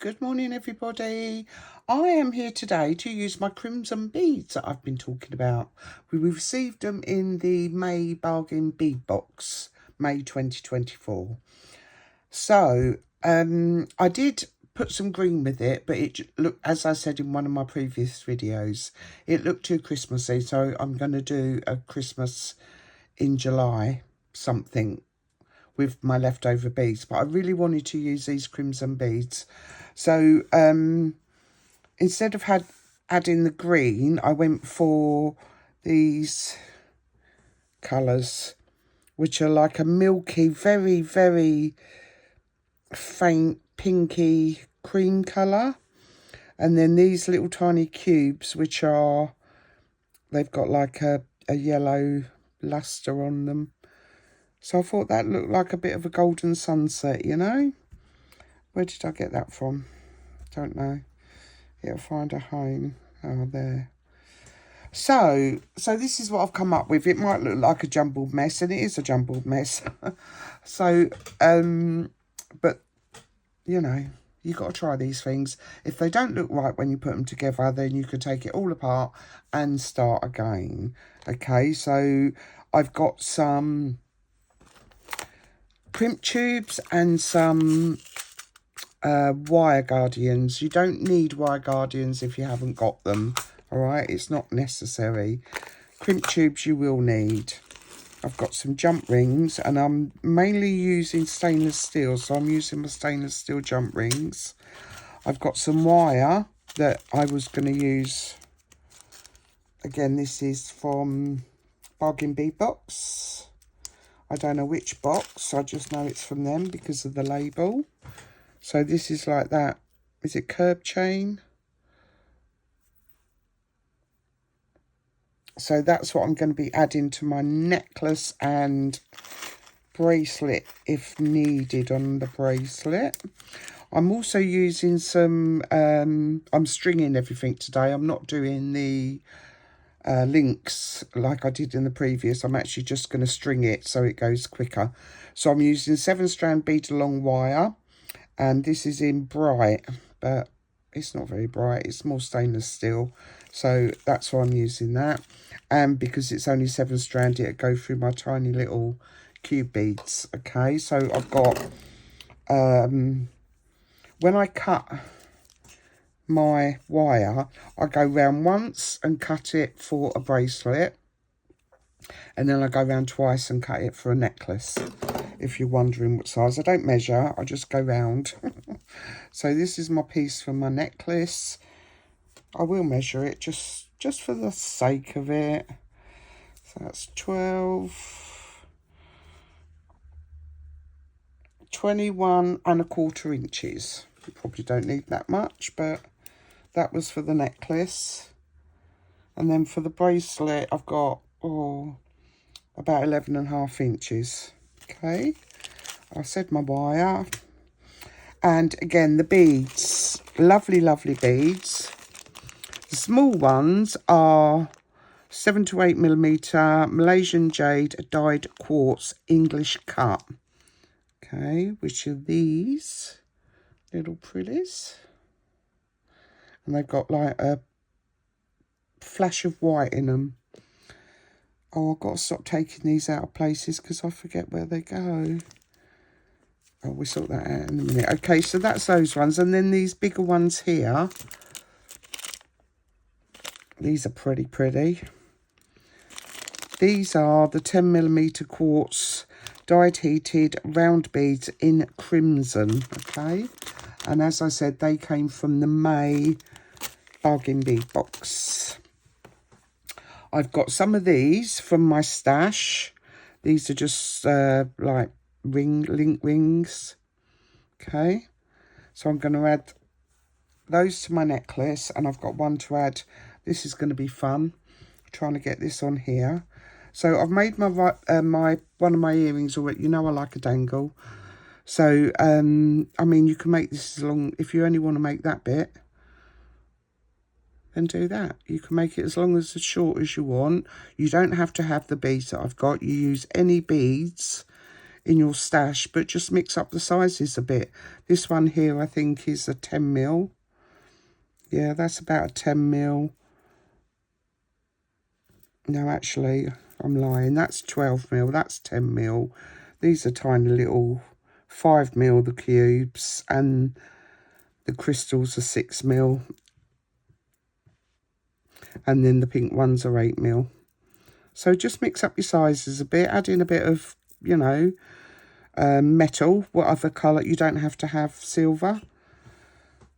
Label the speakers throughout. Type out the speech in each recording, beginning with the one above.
Speaker 1: Good morning, everybody. I am here today to use my crimson beads that I've been talking about. We received them in the May bargain bead box, May 2024. So, I did put some green with it, but it looked, as I said in one of my previous videos, it looked too Christmassy. So I'm going to do a Christmas in July something with my leftover beads, but I really wanted to use these crimson beads. So instead of adding the green, I went for these colours, which are like a milky, very, very faint pinky cream colour. And then these little tiny cubes, which are, they've got like a yellow luster on them. So I thought that looked like a bit of a golden sunset, you know? Where did I get that from? Don't know. It'll find a home. Oh, there. So this is what I've come up with. It might look like a jumbled mess, and it is a jumbled mess. So, but, you know, you've got to try these things. If they don't look right when you put them together, then you can take it all apart and start again. Okay, so I've got some crimp tubes and some wire guardians. You don't need wire guardians if you haven't got them. All right, it's not necessary. Crimp tubes you will need. I've got some jump rings, and I'm mainly using stainless steel, so I'm using my stainless steel jump rings. I've got some wire that I was going to use. Again, this is from Bargain Bead Box. I don't know which box, I just know it's from them because of the label. So this is like that. Is it curb chain? So that's what I'm going to be adding to my necklace and bracelet if needed on the bracelet. I'm also using some, I'm stringing everything today. I'm not doing the links like I did in the previous. I'm actually just going to string it so it goes quicker. So I'm using 7-strand bead along wire, and this is in bright, but it's not very bright. It's more stainless steel, so that's why I'm using that. And because it's only 7-strand, it'll go through my tiny little cube beads. Okay, so I've got when I cut my wire, I go round once and cut it for a bracelet, and then I go round twice and cut it for a necklace. If you're wondering what size, I don't measure, I just go round. So this is my piece for my necklace. I will measure it just for the sake of it. So that's 21¼ inches. You probably don't need that much, but that was for the necklace. And then for the bracelet, I've got about 11½ inches. Okay, I said my wire. And again, the beads, lovely, lovely beads. The small ones are 7 to 8mm Malaysian jade dyed quartz English cut. Okay, which are these little pretties. And they've got like a flash of white in them. Oh, I've got to stop taking these out of places because I forget where they go. Oh, we'll sort that out in a minute. Okay, so that's those ones. And then these bigger ones here. These are pretty pretty. These are the 10mm quartz dyed heated round beads in crimson. Okay. And as I said, they came from the May bargain bead box. I've got some of these from my stash. These are just like link rings. Okay, so I'm going to add those to my necklace, and I've got one to add. This is going to be fun, trying to get this on here. So I've made my one of my earrings already. You know I like a dangle. So I mean, you can make this as long, if you only want to make that bit, then do that. You can make it as long as short as you want. You don't have to have the beads that I've got. You use any beads in your stash, but just mix up the sizes a bit. This one here I think is a 10mm. Yeah, that's about a 10mm. No, actually, I'm lying. That's 12mm. That's 10mm. These are tiny little 5mm, the cubes, and the crystals are 6mm. And then the pink ones are 8mm. So just mix up your sizes a bit. Add in a bit of, you know, metal. What other colour? You don't have to have silver.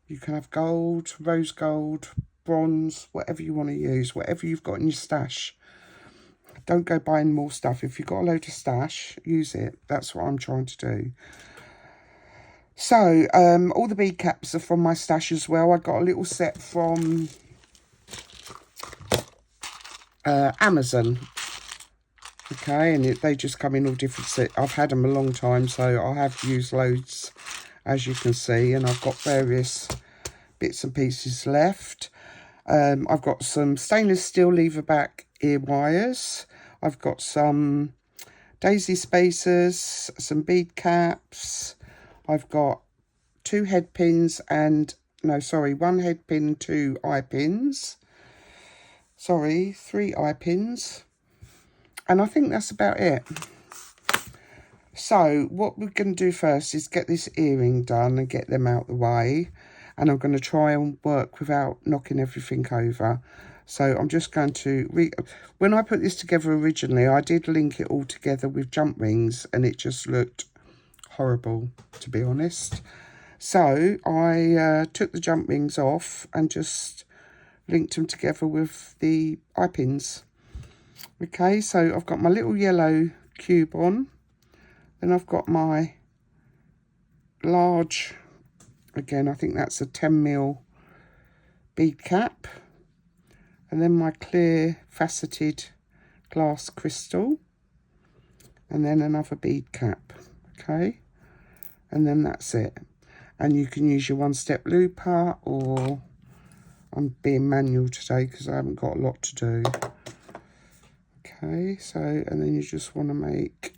Speaker 1: You can have gold, rose gold, bronze, whatever you want to use. Whatever you've got in your stash. Don't go buying more stuff. If you've got a load of stash, use it. That's what I'm trying to do. So, all the bead caps are from my stash as well. I got a little set from Amazon. Okay, and they just come in all different sets. I've had them a long time, so I have used loads, as you can see. And I've got various bits and pieces left. I've got some stainless steel lever back ear wires. I've got some daisy spacers, some bead caps. I've got 2 head pins and, no, sorry, 1 head pin and 2 eye pins. Sorry, 3 eye pins. And I think that's about it. So what we're going to do first is get this earring done and get them out the way. And I'm going to try and work without knocking everything over. So I'm just going to, when I put this together originally, I did link it all together with jump rings and it just looked horrible, to be honest. So I took the jump rings off and just linked them together with the eye pins. Okay, so I've got my little yellow cube on. Then I've got my large, again, I think that's a 10mm bead cap. And then my clear faceted glass crystal. And then another bead cap, okay? And then that's it. And you can use your one-step looper, or I'm being manual today because I haven't got a lot to do. Okay, so, and then you just want to make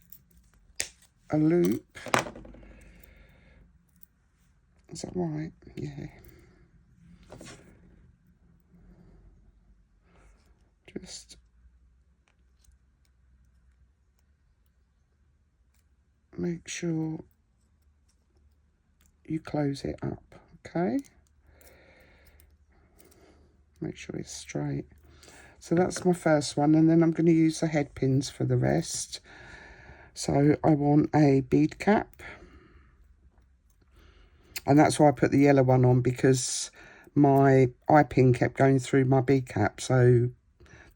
Speaker 1: a loop. Is that right? Yeah. Just make sure you close it up, okay? Make sure it's straight. So that's my first one, and then I'm going to use the head pins for the rest. So I want a bead cap. And that's why I put the yellow one on, because my eye pin kept going through my bead cap. So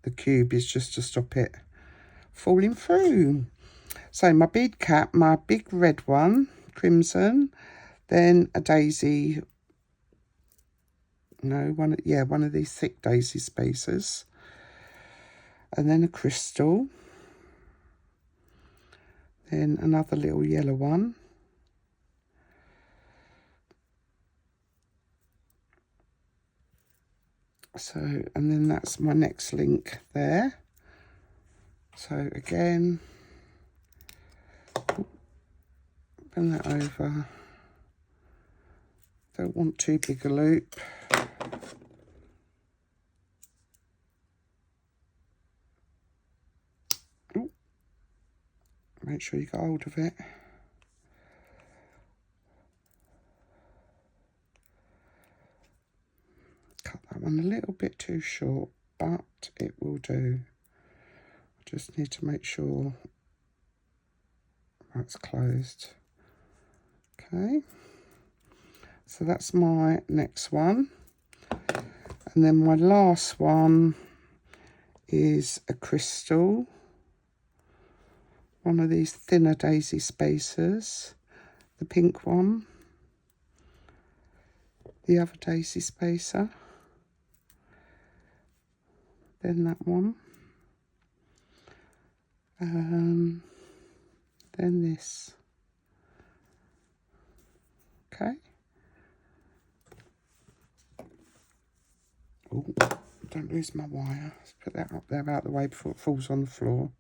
Speaker 1: the cube is just to stop it falling through. So my bead cap, my big red one, crimson, then a daisy, no, one of these thick daisy spacers, and then a crystal, then another little yellow one, so, and then that's my next link there. So again, bring that over. Don't want too big a loop. Ooh. Make sure you get hold of it. Cut that one a little bit too short, but it will do. Just need to make sure that's closed. Okay, so that's my next one, and then my last one is a crystal, one of these thinner daisy spacers, the pink one, the other daisy spacer, then that one, then this. Okay. Oh, don't lose my wire. Let's put that up there out of the way before it falls on the floor.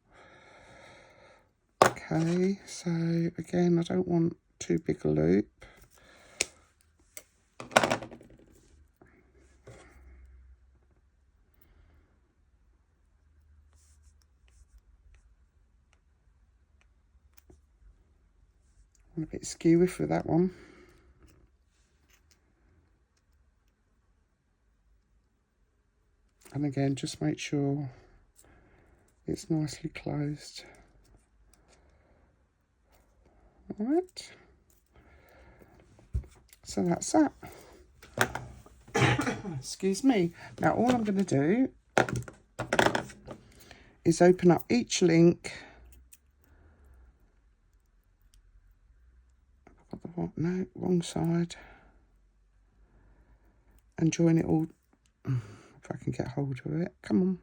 Speaker 1: Okay. Okay, so again, I don't want too big a loop. I'm a bit skewy for that one. And again, just make sure it's nicely closed. All right. So that's that. Excuse me. Now all I'm going to do is open up each link. No, wrong side. And join it all. If I can get hold of it. Come on.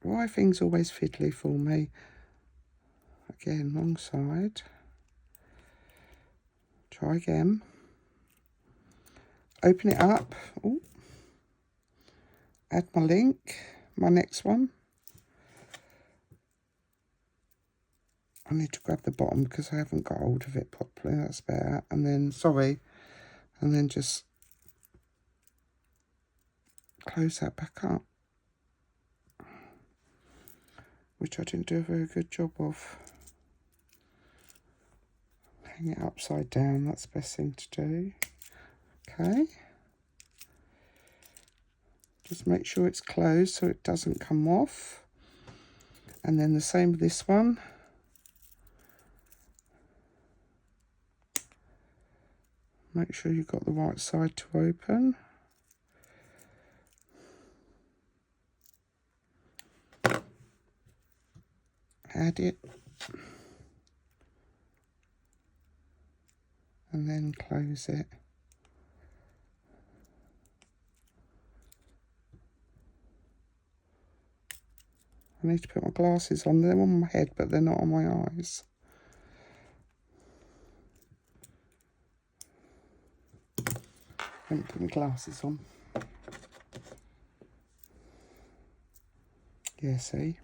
Speaker 1: Why things always fiddly for me? Again, wrong side. Try again. Open it up. Ooh. Add my link, my next one. I need to grab the bottom because I haven't got hold of it properly. That's better. And then, sorry, and then just close that back up, which I didn't do a very good job of. Hang it upside down, that's the best thing to do. Okay. Just make sure it's closed so it doesn't come off. And then the same with this one. Make sure you've got the right side to open. Add it. And then close it. I need to put my glasses on. They're on my head, but they're not on my eyes. I haven't put my glasses on. Yeah, see?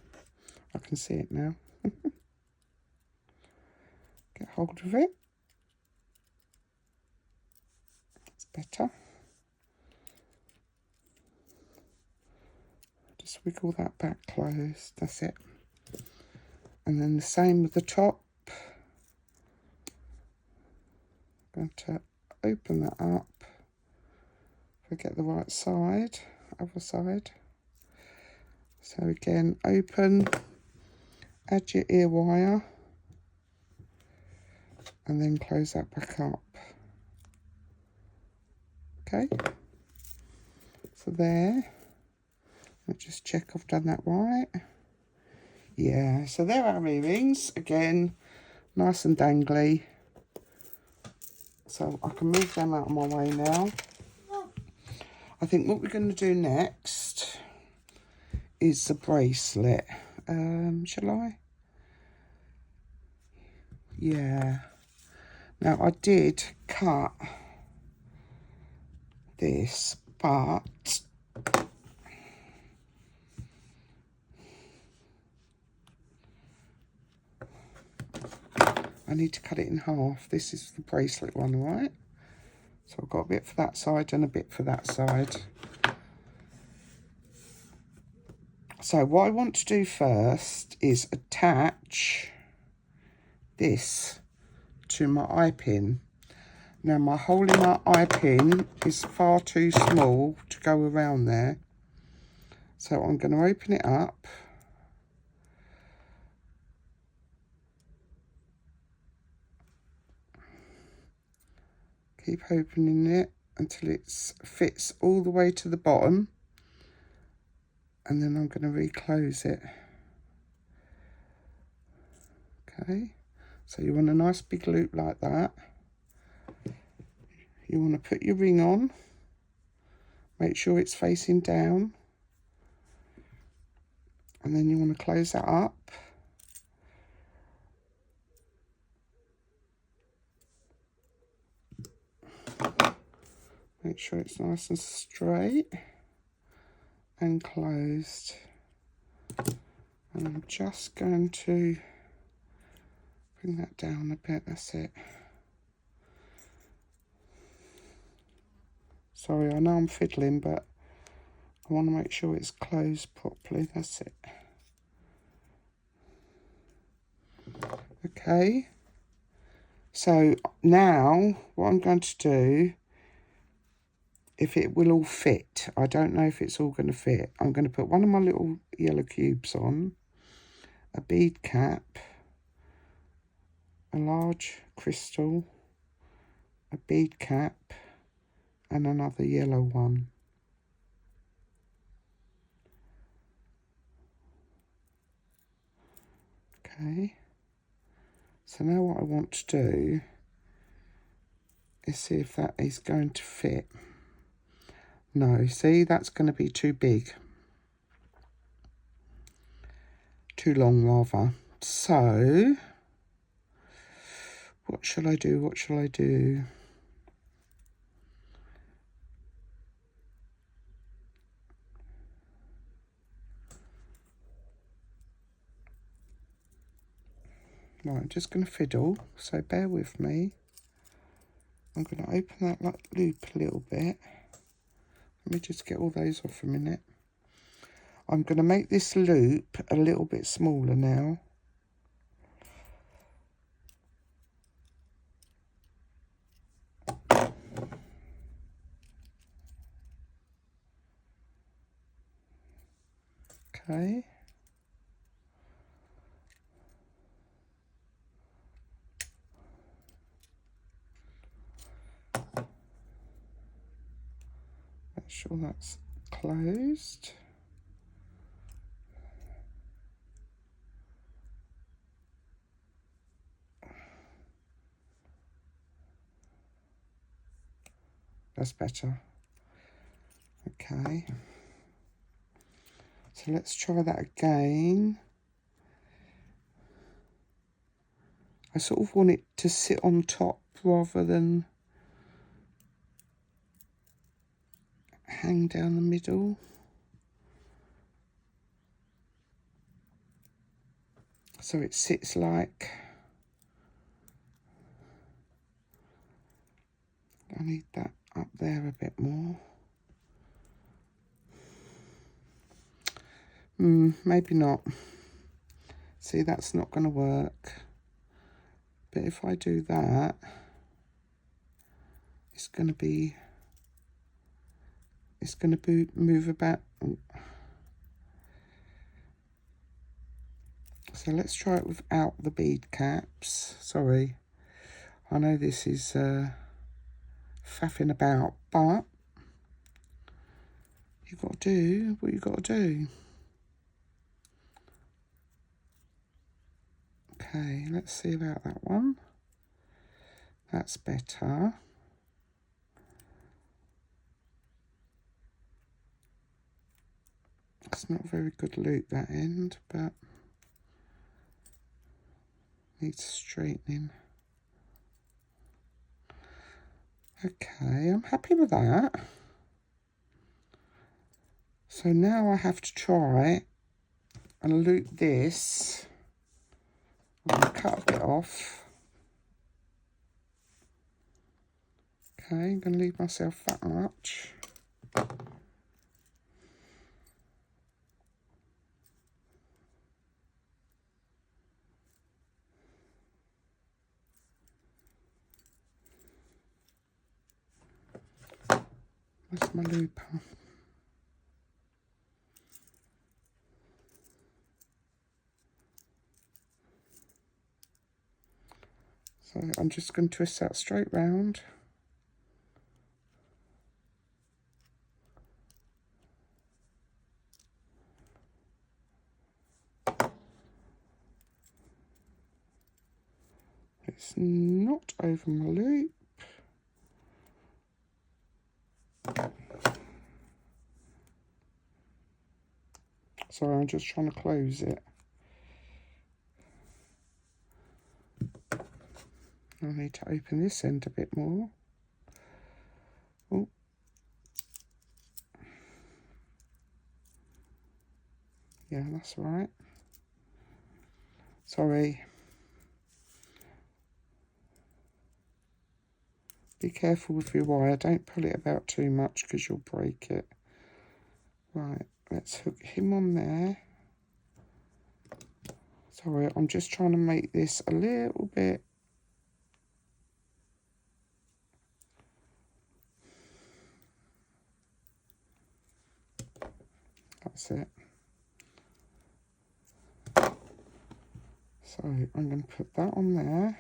Speaker 1: I can see it now. Get hold of it. That's better. Just wiggle that back closed. That's it. And then the same with the top. I'm going to open that up. If I get the right side, other side. So again, open, add your ear wire, and then close that back up. Okay. So there. I'll just check I've done that right. Yeah, so there are our earrings. Again, nice and dangly. So I can move them out of my way now. I think what we're going to do next is the bracelet. Shall I? Yeah. Now I did cut this, but I need to cut it in half. This is the bracelet one, right? So I've got a bit for that side and a bit for that side. So what I want to do first is attach this to my eye pin. Now my hole in my eye pin is far too small to go around there. So I'm going to open it up. Keep opening it until it fits all the way to the bottom. And then I'm going to reclose it. Okay, so you want a nice big loop like that. You want to put your ring on. Make sure it's facing down. And then you want to close that up. Make sure it's nice and straight. and closed. And I'm just going to bring that down a bit, that's it. Sorry, I know I'm fiddling, but I want to make sure it's closed properly, that's it. Okay, so now what I'm going to do, if it will all fit, I don't know if it's all going to fit, I'm going to put one of my little yellow cubes on, a bead cap, a large crystal, a bead cap, and another yellow one. Okay, so now what I want to do is see if that is going to fit. No, see, that's going to be too big. Too long, rather. So, what shall I do? What shall I do? Right, I'm just going to fiddle, so bear with me. I'm going to open that loop a little bit. Let me just get all those off a minute. I'm going to make this loop a little bit smaller now. Okay. Make sure that's closed. That's better. Okay. So let's try that again. I sort of want it to sit on top rather than hang down the middle. So it sits like, I need that up there a bit more. Maybe not. See, that's not going to work. But if I do that, it's going to move about. So let's try it without the bead caps. Sorry, I know this is faffing about, but you've got to do what you've got to do. Okay, let's see about that one. That's better. It's not a very good loop, that end, but needs straightening. Okay, I'm happy with that. So now I have to try and loop this. I'm going to cut a bit off. Okay, I'm going to leave myself that much. Where's my looper? So I'm just going to twist that straight round. It's not over my loop. Sorry, I'm just trying to close it. I need to open this end a bit more. Oh. Yeah, that's all right. Sorry. Be careful with your wire. Don't pull it about too much because you'll break it. Right, let's hook him on there. Sorry, I'm just trying to make this a little bit. That's it. So I'm going to put that on there.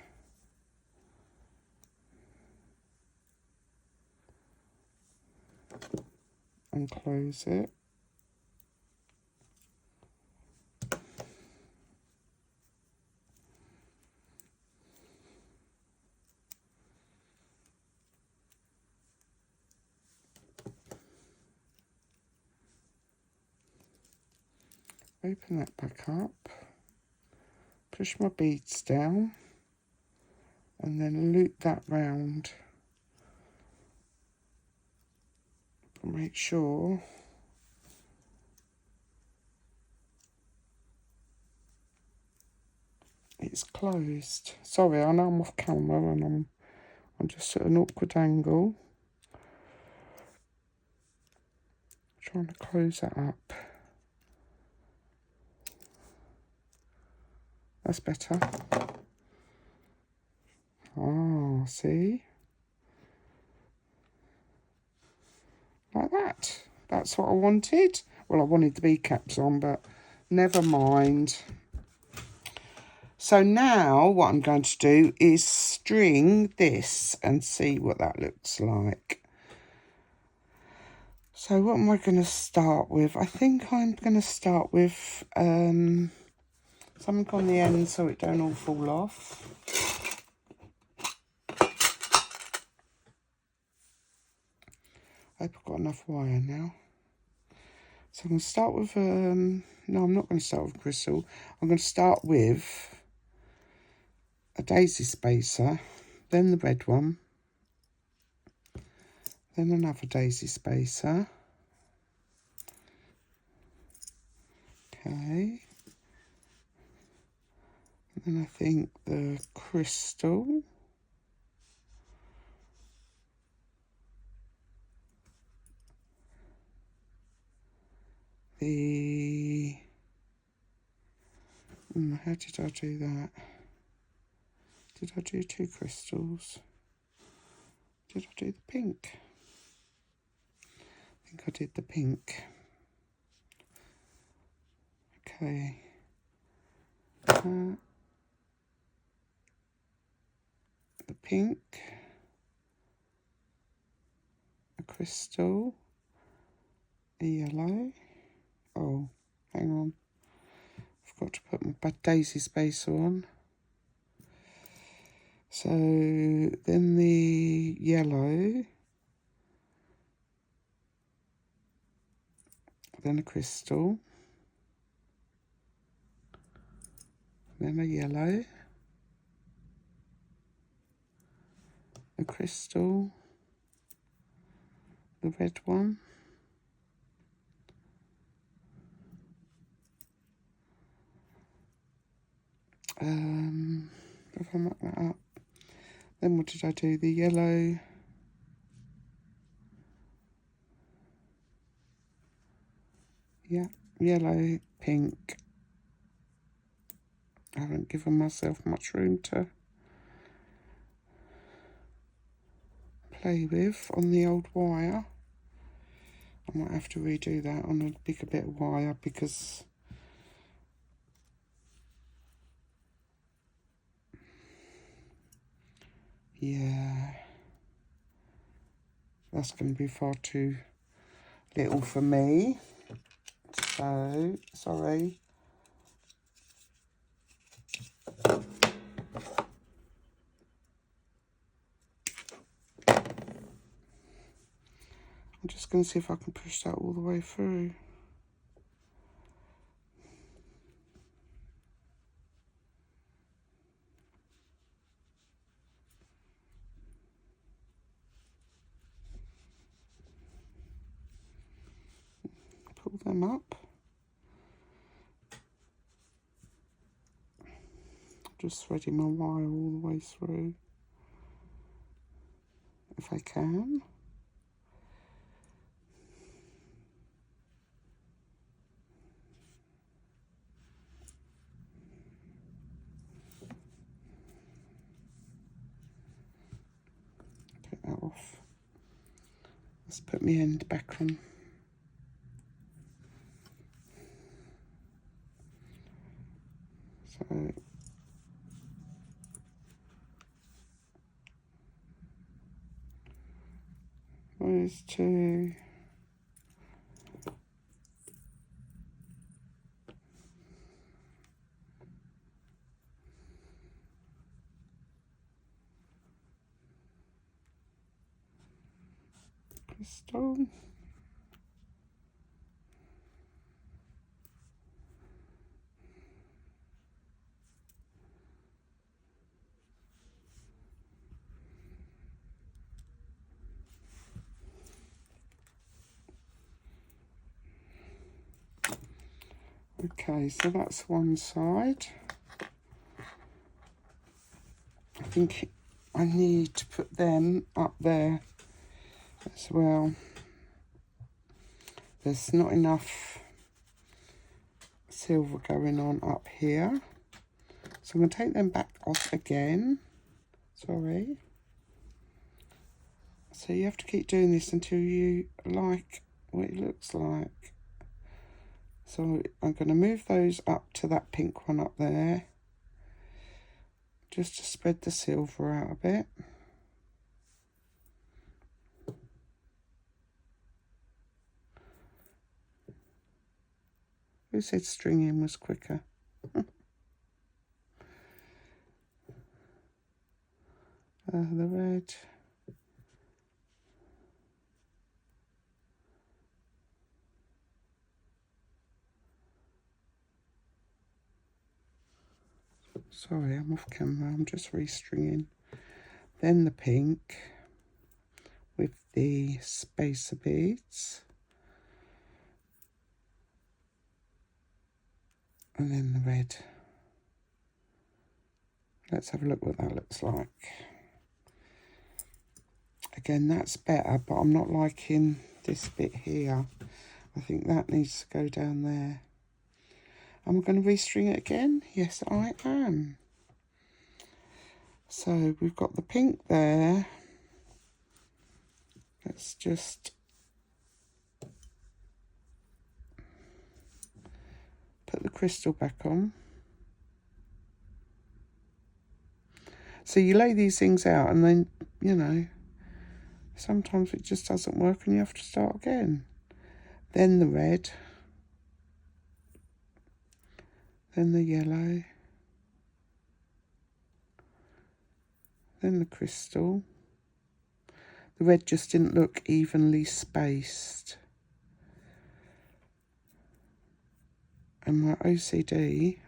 Speaker 1: And close it. Open that back up. Push my beads down. And then loop that round. But make sure it's closed. Sorry, I know I'm off camera and I'm just at an awkward angle. Trying to close that up. That's better. Oh, see? Like that. That's what I wanted. Well, I wanted the bead caps on, but never mind. So now what I'm going to do is string this and see what that looks like. So what am I going to start with? I think I'm going to start with something on the end so it don't all fall off. I hope I've got enough wire now. So I'm going to start with, no, I'm not going to start with crystal. I'm going to start with a daisy spacer, then the red one, then another daisy spacer. Okay. And then I think the crystal. How did I do that? Did I do two crystals? Did I do the pink? I think I did the pink. Okay. The pink. A crystal. A yellow. Oh, hang on. Forgot to put my daisy spacer on. So then the yellow, then a crystal, then a yellow, a crystal, the red one, if I mark that up, then what did I do? The yellow, yeah, yellow, pink. I haven't given myself much room to play with on the old wire. I might have to redo that on a bigger bit of wire because yeah, that's going to be far too little for me. So, sorry. I'm just going to see if I can push that all the way through. Pull them up. Just threading my wire all the way through, if I can. Take that off. Let's put my end back on. So those two. Crystal. Okay, so that's one side. I think I need to put them up there as well. There's not enough silver going on up here. So I'm going to take them back off again. Sorry. So you have to keep doing this until you like what it looks like. So I'm going to move those up to that pink one up there, just to spread the silver out a bit. Who said stringing was quicker? The red. Sorry, I'm off camera, I'm just restringing. Then the pink with the spacer beads. And then the red. Let's have a look what that looks like. Again, that's better, but I'm not liking this bit here. I think that needs to go down there. Am I going to restring it again? Yes, I am. So we've got the pink there. Let's just put the crystal back on. So you lay these things out and then, you know, sometimes it just doesn't work and you have to start again. Then the red. Then the yellow. Then the crystal. The red just didn't look evenly spaced. And my OCD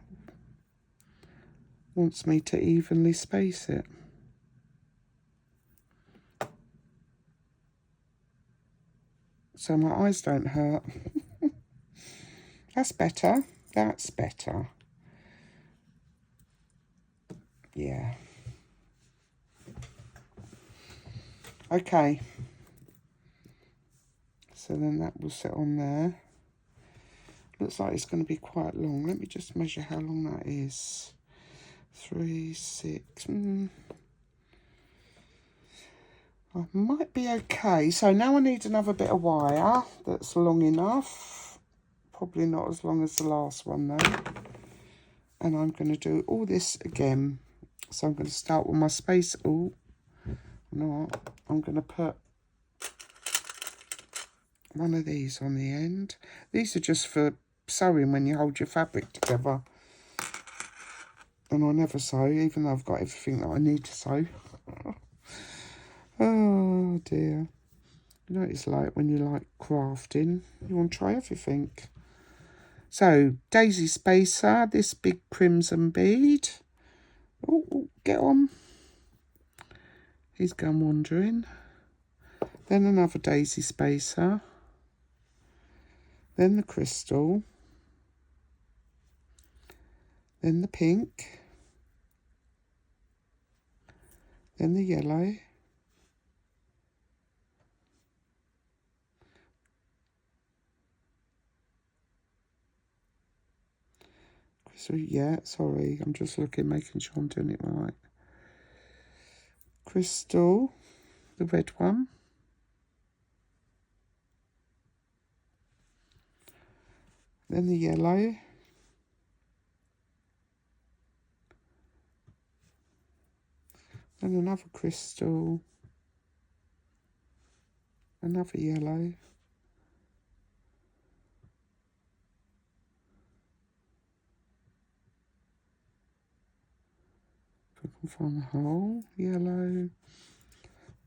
Speaker 1: wants me to evenly space it. So my eyes don't hurt. That's better. That's better. Yeah. Okay. So then that will sit on there. Looks like it's going to be quite long. Let me just measure how long that is. 3, 6. I might be okay. So now I need another bit of wire that's long enough. Probably not as long as the last one though. And I'm going to do all this again. So I'm going to start with my space. Oh, no. I'm going to put one of these on the end. These are just for sewing when you hold your fabric together. And I never sew, even though I've got everything that I need to sew. Oh dear. You know what it's like when you like crafting. You want to try everything. So, daisy spacer, this big crimson bead. Oh, get on. He's gone wandering. Then another daisy spacer. Then the crystal. Then the pink. then the yellow, crystal, yeah, sorry, I'm just looking, making sure I'm doing it right. Crystal, the red one, then the yellow, then another crystal, another yellow, if I can find the hole, yellow,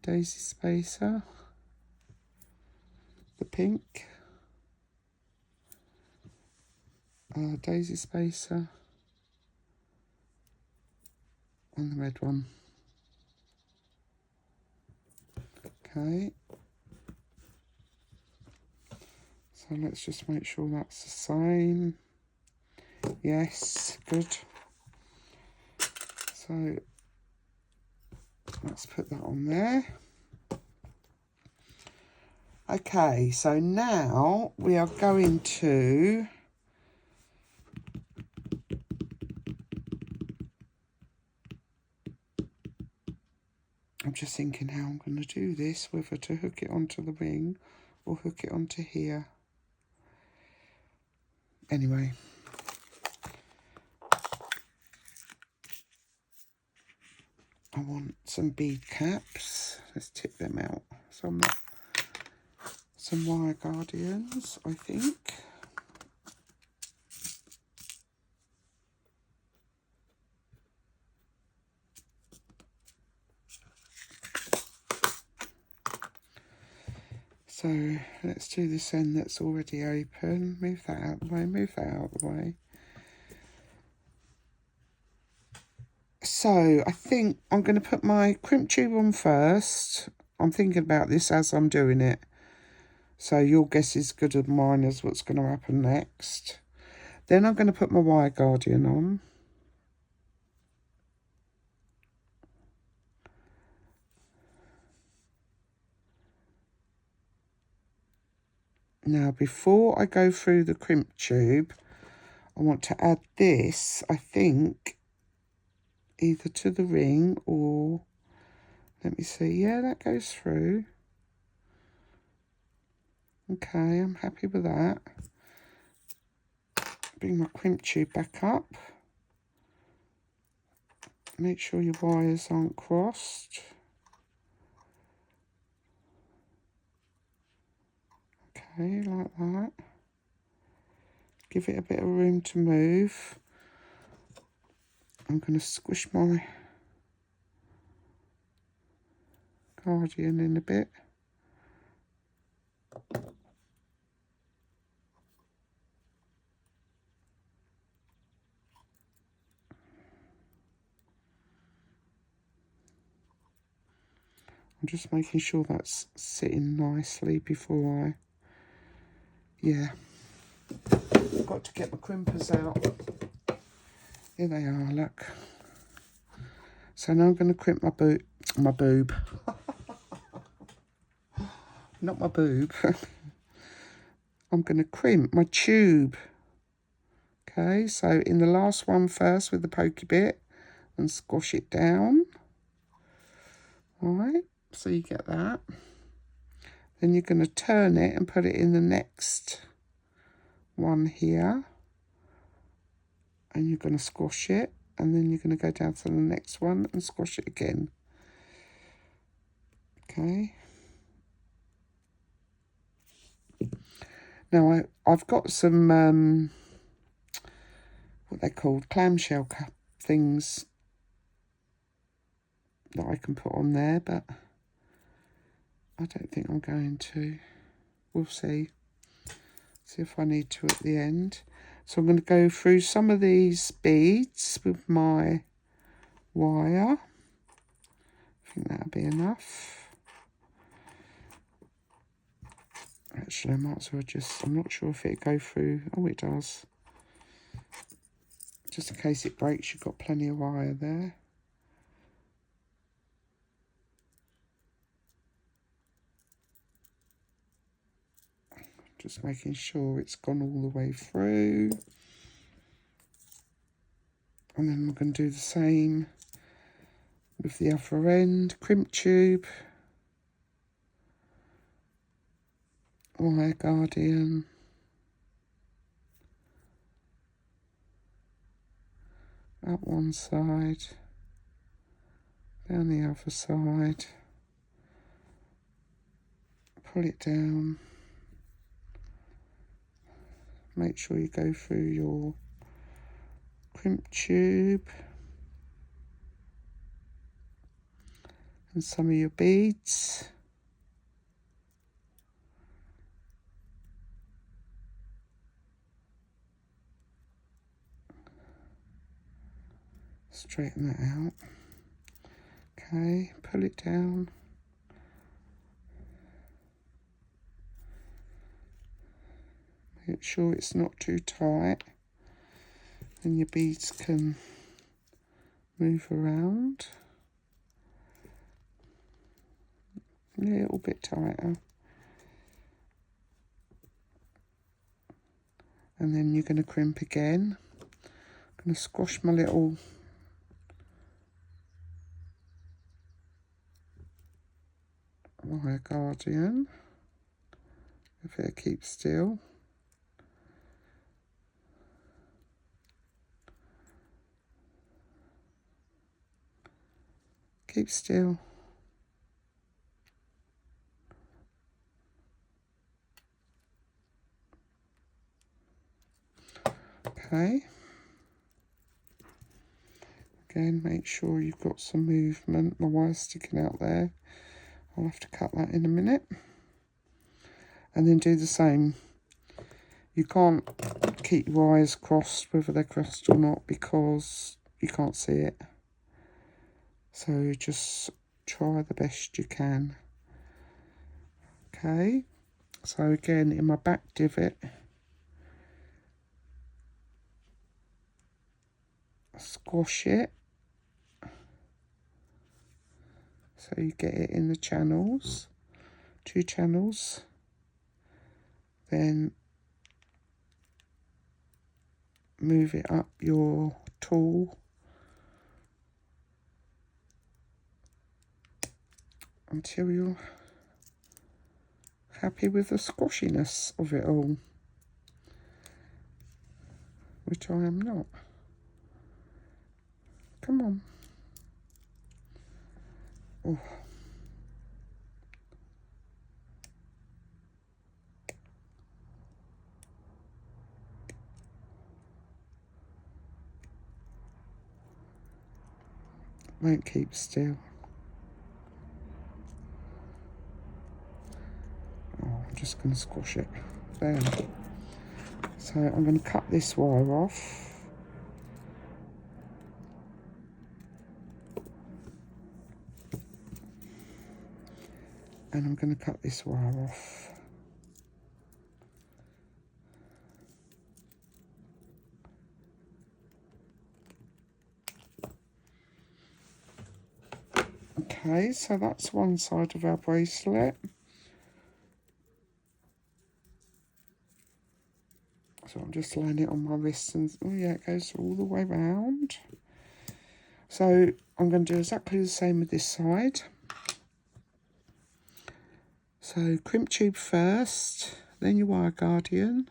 Speaker 1: daisy spacer, the pink, daisy spacer, and the red one. Okay, so let's just make sure that's the same. Yes, good. So let's put that on there. Okay, so now we are going to I'm just thinking how I'm going to do this, whether to hook it onto the ring or hook it onto here. Anyway, I want some bead caps. Let's tip them out. Some wire guardians, I think. So let's do this end that's already open. Move that out of the way, move that out of the way. So I think I'm going to put my crimp tube on first. I'm thinking about this as I'm doing it. So your guess is good as mine as what's going to happen next. Then I'm going to put my wire guardian on. Now, before I go through the crimp tube, I want to add this, I think, either to the ring or, let me see, yeah, that goes through. Okay, I'm happy with that. Bring my crimp tube back up. Make sure your wires aren't crossed. Okay, like that. Give it a bit of room to move. I'm going to squish my guardian in a bit. I'm just making sure that's sitting nicely before I, yeah. I've got to get my crimpers out. Here they are, look. So now I'm going to crimp my boob. Not my boob. I'm going to crimp my tube. Okay, so in the last one first with the pokey bit and squash it down. All right, so you get that. Then you're going to turn it and put it in the next one here. And you're going to squash it. And then you're going to go down to the next one and squash it again. Okay. Now I've got some, what they're called, clamshell cup things that I can put on there, but I don't think I'm going to. We'll see. See if I need to at the end. So I'm going to go through some of these beads with my wire. I think that'll be enough. Actually, I might as well just, I'm not sure if it'll go through. Oh, it does. Just in case it breaks, you've got plenty of wire there. Just making sure it's gone all the way through. And then we're going to do the same with the other end. Crimp tube, wire guardian, up one side, down the other side, pull it down, make sure you go through your crimp tube and some of your beads. Straighten that out. Okay, pull it down. Make sure it's not too tight, and your beads can move around. A little bit tighter. And then you're going to crimp again. I'm going to squash my little wire guardian. If it keeps still. Keep still. Okay. Again, make sure you've got some movement. My wire's sticking out there. I'll have to cut that in a minute. And then do the same. You can't keep your wires crossed, whether they're crossed or not, because you can't see it. So just try the best you can. Okay. So again, in my back divot, squash it so you get it in the channels, 2 channels. Then move it up your tool until you're happy with the squashiness of it all, which I am not. Come on. Oh. Won't keep still. Oh, I'm just going to squash it. There. So I'm going to cut this wire off. And I'm going to cut this wire off. Okay, so that's one side of our bracelet. So I'm just laying it on my wrist, and oh yeah, it goes all the way round. So I'm going to do exactly the same with this side. So crimp tube first, then your wire guardian.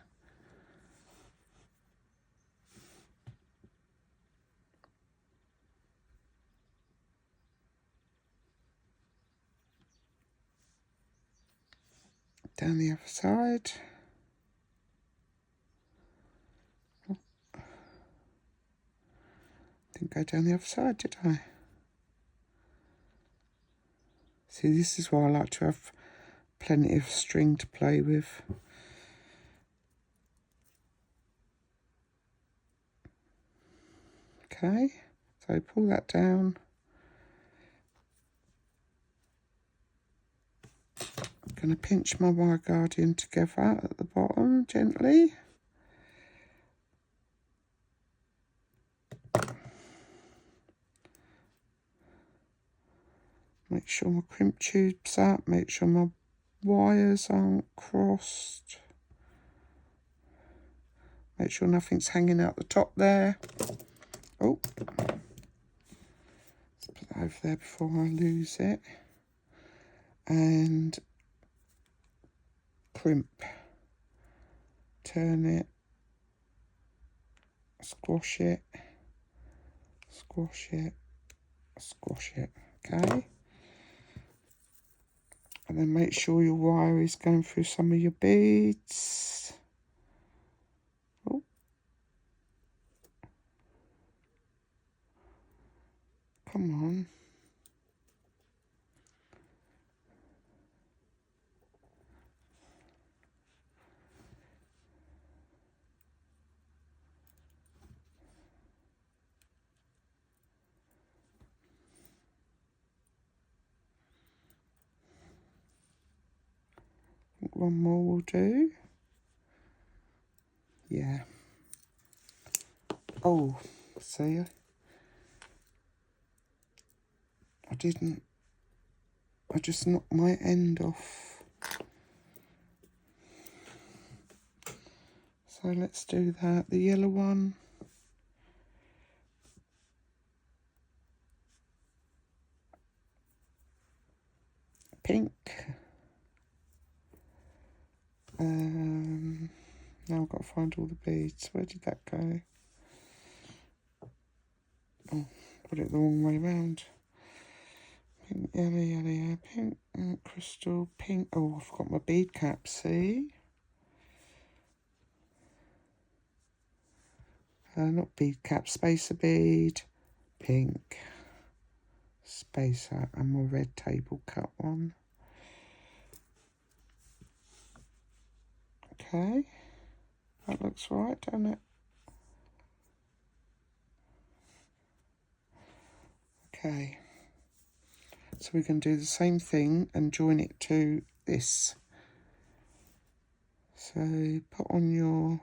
Speaker 1: Down the other side. Oh. Didn't go down the other side, did I? See, this is why I like to have plenty of string to play with. Okay, so pull that down. I'm going to pinch my wire guardian together at the bottom gently. Make sure my crimp tube's up, make sure my wires aren't crossed. Make sure nothing's hanging out the top there. Oh, let's put that over there before I lose it. And crimp. Turn it. Squash it. Squash it. Squash it. Okay. And then make sure your wire is going through some of your beads. Oh. Come on. One more will do. Yeah. Oh, see, I just knocked my end off. So let's do that. The yellow one. Pink. Now I've got to find all the beads. Where did that go? Oh, put it the wrong way round. Pink, yellow, yellow, yellow, pink, crystal, pink. Oh, I forgot my bead cap, see? Not bead cap, spacer bead, pink, spacer, and my red table cut one. Okay, that looks right, doesn't it? Okay, so we can do the same thing and join it to this. So put on your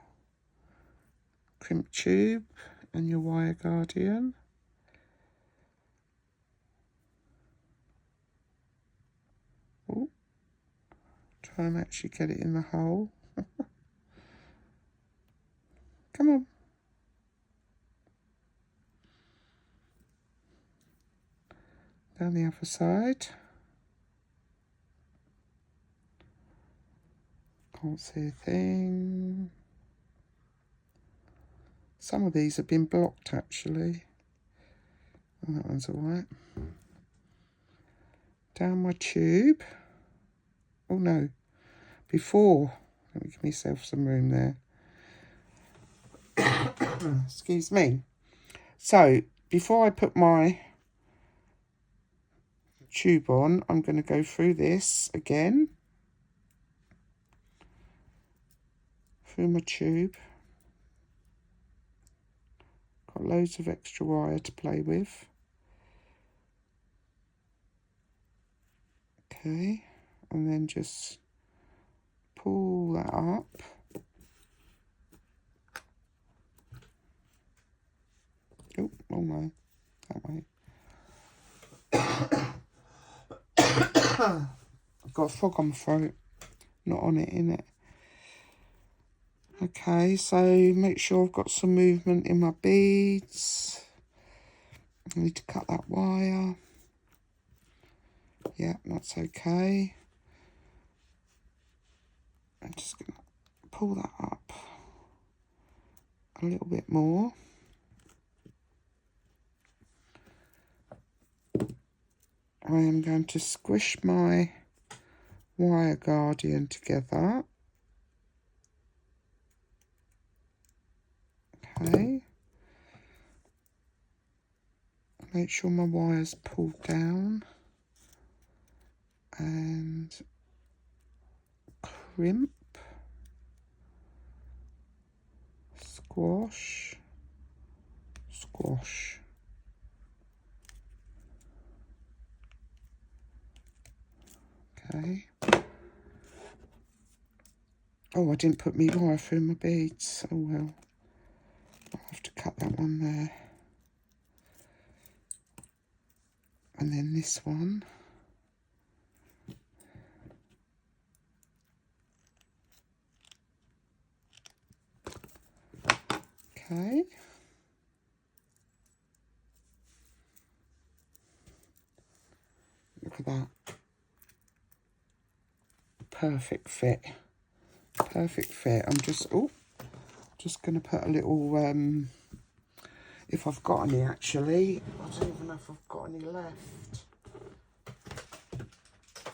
Speaker 1: crimp tube and your wire guardian. Oh, try and actually get it in the hole. Come on. Down the other side. Can't see a thing. Some of these have been blocked actually. Oh, that one's alright. Down my tube. Oh no. Before. Let me give myself some room there. Excuse me. So, before I put my tube on, I'm going to go through this again. Through my tube. Got loads of extra wire to play with. Okay, and then just pull that up. Oh, wrong way. That way. I've got a frog on my throat. Not on it, in it. Okay, so make sure I've got some movement in my beads. I need to cut that wire. Yeah, that's okay. I'm just going to pull that up a little bit more. I am going to squish my wire guardian together. Okay. Make sure my wire's pulled down. And crimp. Squash. Squash. Okay. Oh, I didn't put my wire through my beads. Oh well. I'll have to cut that one there. And then this one. Look at that. Perfect fit. Perfect fit. I'm just going to put a little, if I've got any actually. I don't even know if I've got any left.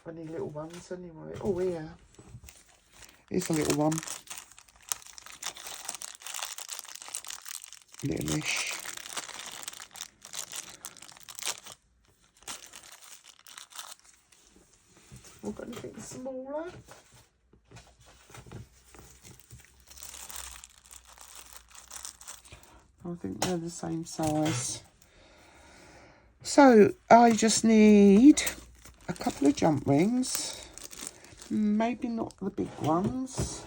Speaker 1: Any little ones anyway. Oh, here. Here's a little one. Littleish. I've got anything smaller. I think they're the same size. So I just need a couple of jump rings. Maybe not the big ones.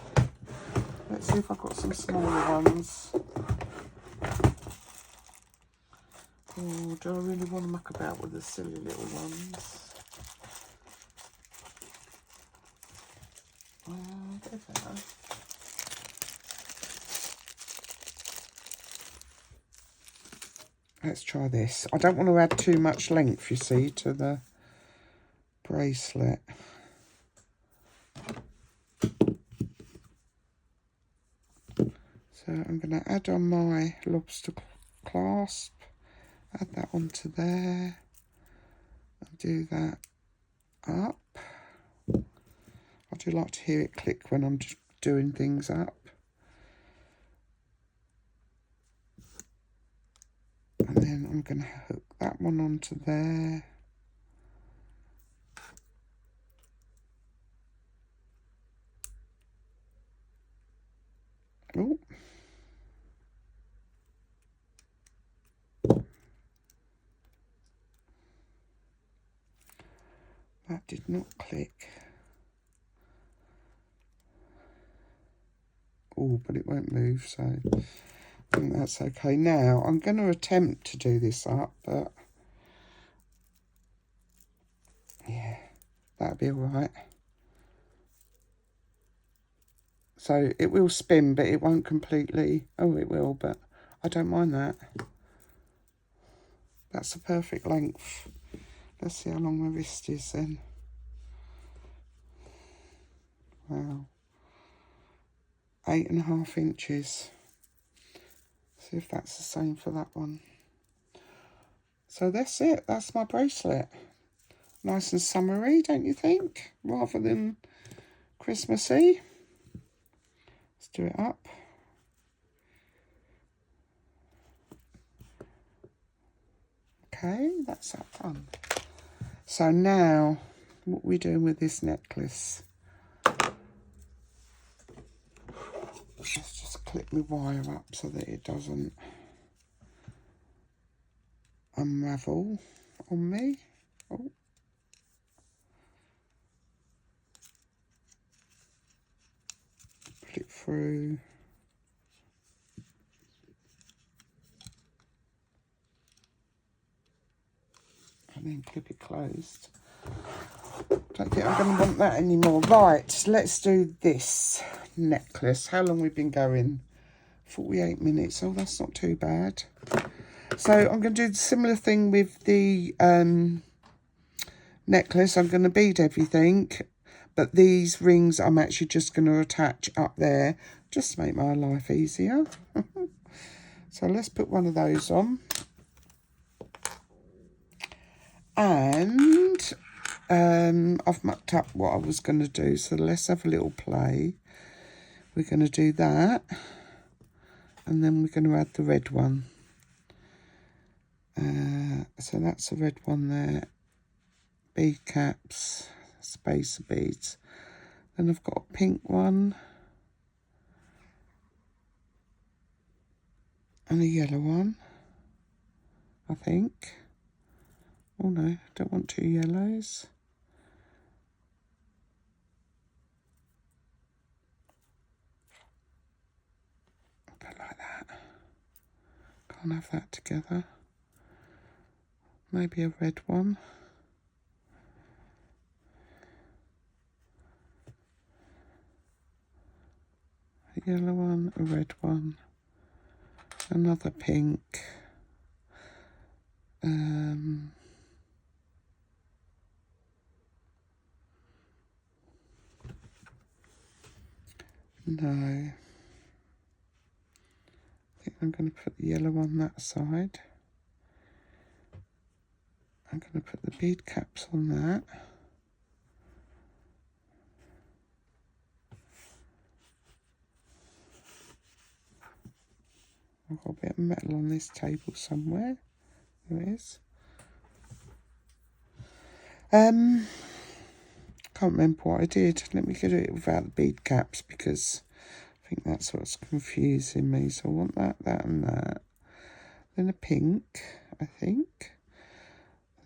Speaker 1: Let's see if I've got some smaller ones. Oh, do I really want to muck about with the silly little ones? There they are. Let's try this. I don't want to add too much length, you see, to the bracelet. So I'm going to add on my lobster clasp, add that onto there, and do that up. I do like to hear it click when I'm just doing things up. And then I'm going to hook that one onto there. Oh. That did not click. Oh, but it won't move, so I think that's okay. Now, I'm going to attempt to do this up, but yeah, that'll be all right. So it will spin, but it won't completely. Oh, it will, but I don't mind that. That's the perfect length. Let's see how long my wrist is then. Wow. 8.5 inches. See if that's the same for that one. So that's it. That's my bracelet. Nice and summery, don't you think? Rather than Christmassy. Let's do it up. Okay, that's that done. So now, what are we doing with this necklace? Let's just clip my wire up so that it doesn't unravel on me. Oh. Put it through. And then clip it closed. Don't think I'm going to want that anymore. Right, let's do this necklace. How long we've been going? 48 minutes. Oh, that's not too bad. So I'm going to do the similar thing with the necklace. I'm going to bead everything, but these rings I'm actually just going to attach up there just to make my life easier. So let's put one of those on. And I've mucked up what I was going to do, so let's have a little play. We're going to do that, and then we're going to add the red one. So that's the red one there. Bead caps, spacer beads. Then I've got a pink one. And a yellow one, I think. Oh no, I don't want two yellows. Put it like that. Can't have that together. Maybe a red one. A yellow one, a red one. Another pink. No. I think I'm going to put the yellow on that side. I'm going to put the bead caps on that. I've got a bit of metal on this table somewhere. There it is. Can't remember what I did. Let me get it without the bead caps because I think that's what's confusing me. So I want that, that and that. Then a pink, I think.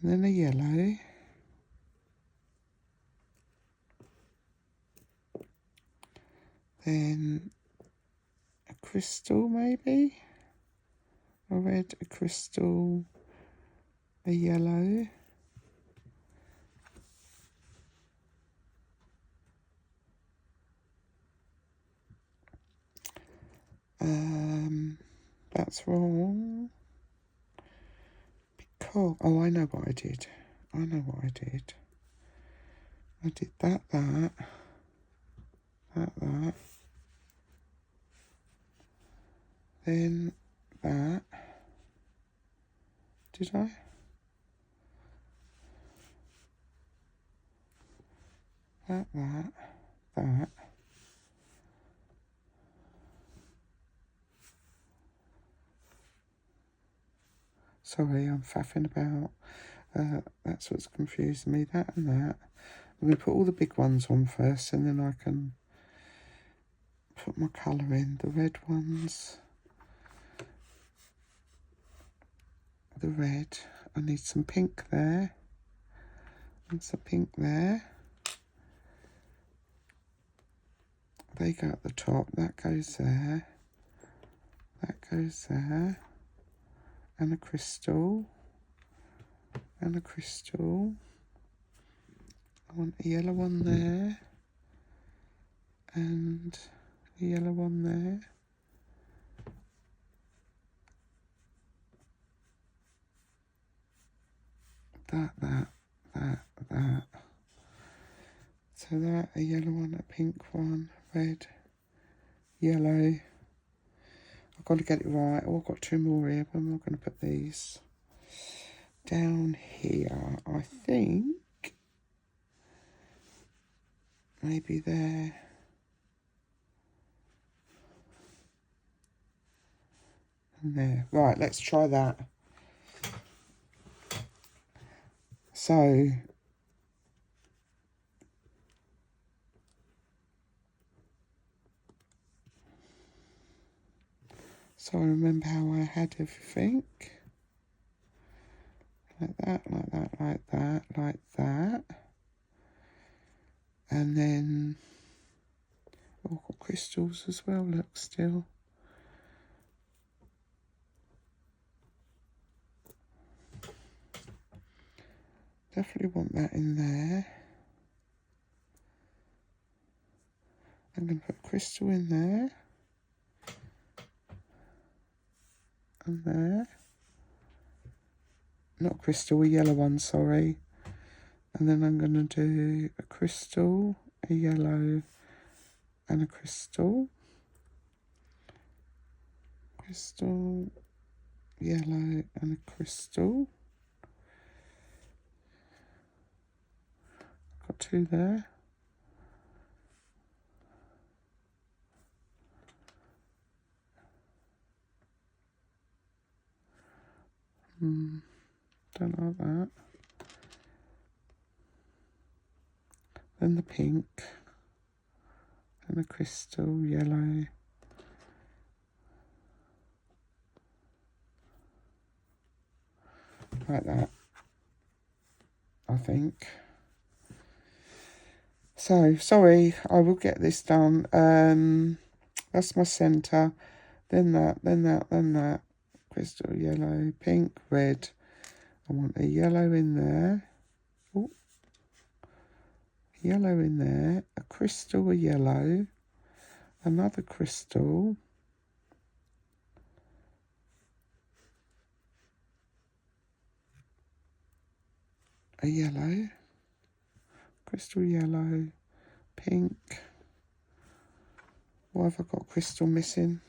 Speaker 1: And then a yellow. Then a crystal maybe. A red, a crystal, a yellow. That's wrong. Because, oh, I know what I did. I know what I did. I did that. Then that. Did I? That. Sorry, I'm faffing about. That's what's confusing me, that and that. I'm going to put all the big ones on first and then I can put my colour in. The red ones. The red. I need some pink there. And some pink there. They go at the top. That goes there. That goes there. And a crystal. And a crystal. I want a yellow one there. And a yellow one there. That. So that, a yellow one, a pink one, red, yellow. I've got to get it right. Oh, I've got two more here. Where am I going to put these? Down here, I think. Maybe there. And there. Right, let's try that. So I remember how I had everything. Like that, like that, like that, like that. And then, oh, I've got crystals as well, look, still. Definitely want that in there. I'm going to put a crystal in there. And there. Not crystal, a yellow one, sorry. And then I'm going to do a crystal, a yellow, and a crystal. Crystal, yellow, and a crystal. Got two there. Don't like that. Then the pink. And the crystal, yellow. Like that, I think. So, sorry, I will get this done. That's my centre. Then that. Crystal, yellow, pink, red. I want a yellow in there. Oh, yellow in there. A crystal, a yellow. Another crystal. A yellow. Crystal yellow. Pink. Why have I got crystal missing?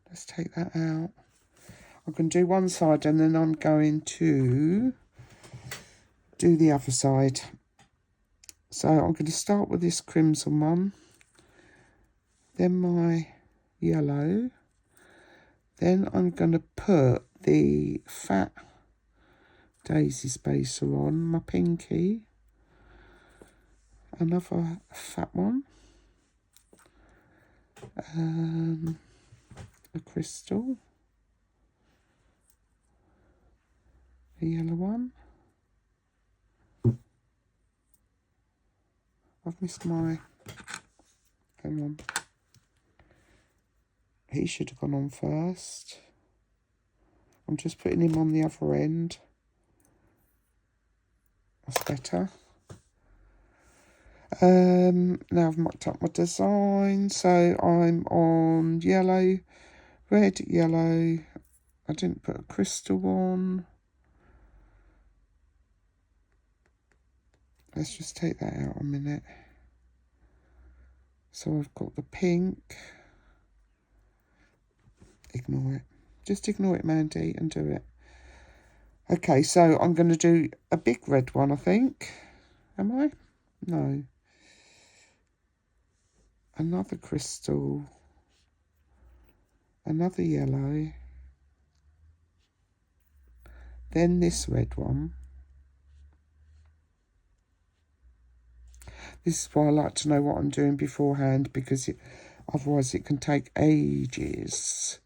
Speaker 1: Let's take that out. I'm going to do one side and then I'm going to do the other side. So I'm going to start with this crimson one, then my yellow, then I'm going to put the fat daisy spacer on, my pinky, another fat one, a crystal, a yellow one. I've missed my, hang on, he should have gone on first. I'm just putting him on the other end. That's better. Now I've mucked up my design, so I'm on yellow, red, yellow. I didn't put a crystal on. Let's just take that out a minute. So I've got the pink. Ignore it. Just ignore it, Mandy, and do it. Okay, so I'm going to do a big red one, I think. Am I? No. Another crystal. Another yellow. Then this red one. This is why I like to know what I'm doing beforehand, because otherwise it can take ages.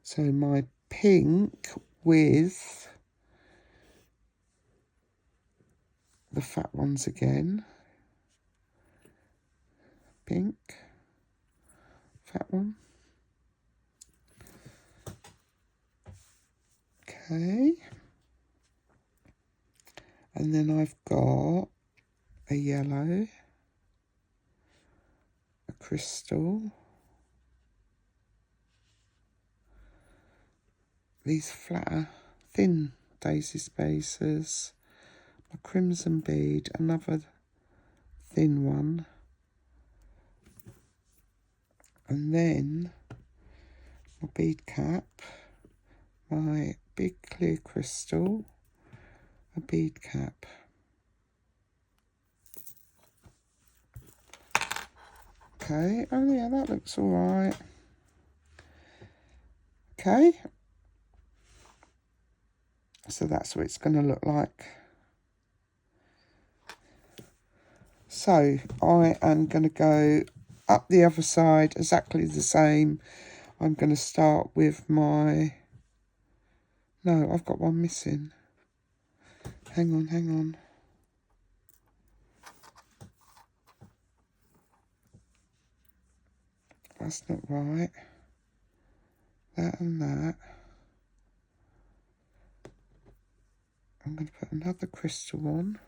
Speaker 1: So my pink with the fat ones again. Pink, fat one. Okay. And then I've got a yellow, a crystal, these flatter, thin daisy spacers, my crimson bead, another thin one, and then my bead cap, my big clear crystal, a bead cap. Okay, oh yeah, that looks all right. Okay, so that's what it's going to look like. So I am going to go up the other side exactly the same. I'm going to start with my, no, I've got one missing. Hang on, hang on. That's not right. That and that. I'm going to put another crystal on.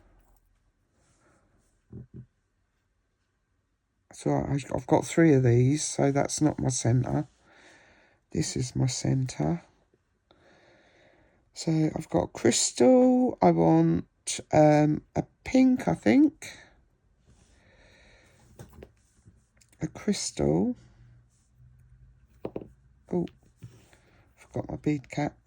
Speaker 1: So I've got 3 of these, so that's not my centre. This is my centre. So I've got crystal. I want a pink, I think. A crystal. Oh, forgot my bead cap.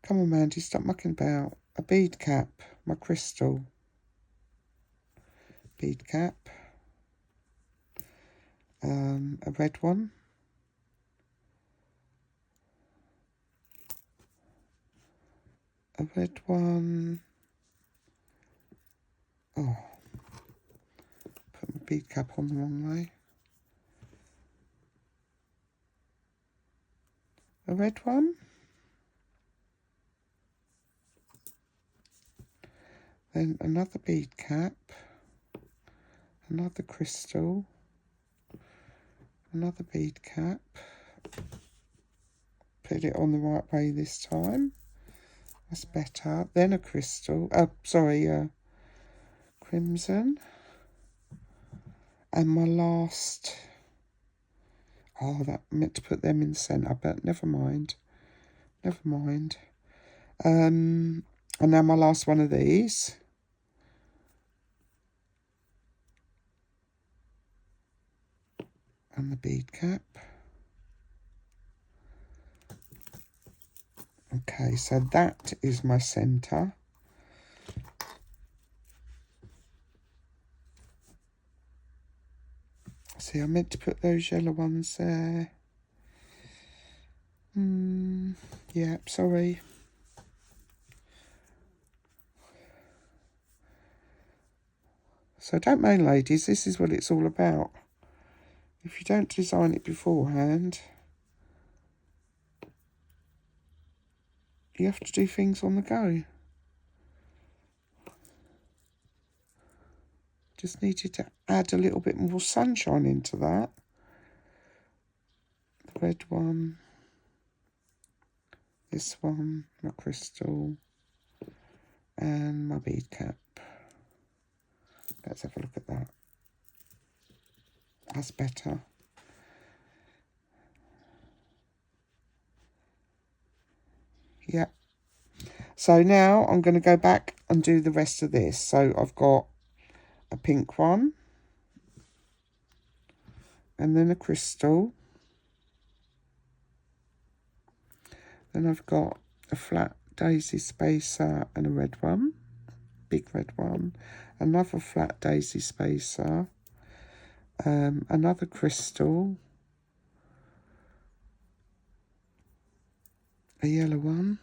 Speaker 1: Come on, Mandy, stop mucking about. A bead cap, my crystal. Bead cap. A red one. A red one. Oh, put my bead cap on the wrong way. A red one. Then another bead cap. Another crystal. Another bead cap. Put it on the right way this time. That's better. Then a crystal. Oh, sorry, crimson. And my last. Oh, that meant to put them in the centre, but never mind. Never mind. And now my last one of these. and the bead cap. Okay, so that is my centre. See, I meant to put those yellow ones there. Yeah, sorry. So don't mind, ladies, this is what it's all about. If you don't design it beforehand, you have to do things on the go. Just needed to add a little bit more sunshine into that. The red one, this one, my crystal, and my bead cap. Let's have a look at that. That's better. Yeah. So now I'm going to go back and do the rest of this. So I've got a pink one, and then a crystal. Then I've got a flat daisy spacer and a red one, big red one. Another flat daisy spacer. Another crystal. A yellow one.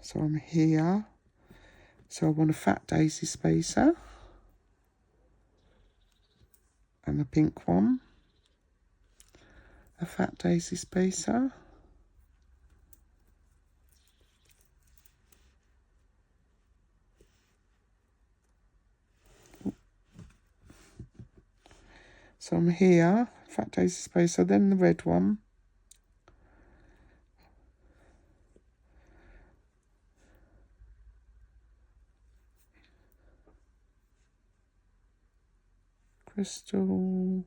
Speaker 1: So I'm here. So I want a fat daisy spacer. And a pink one. A fat daisy spacer. So I'm here, fat daisy spacer, then the red one. Crystal,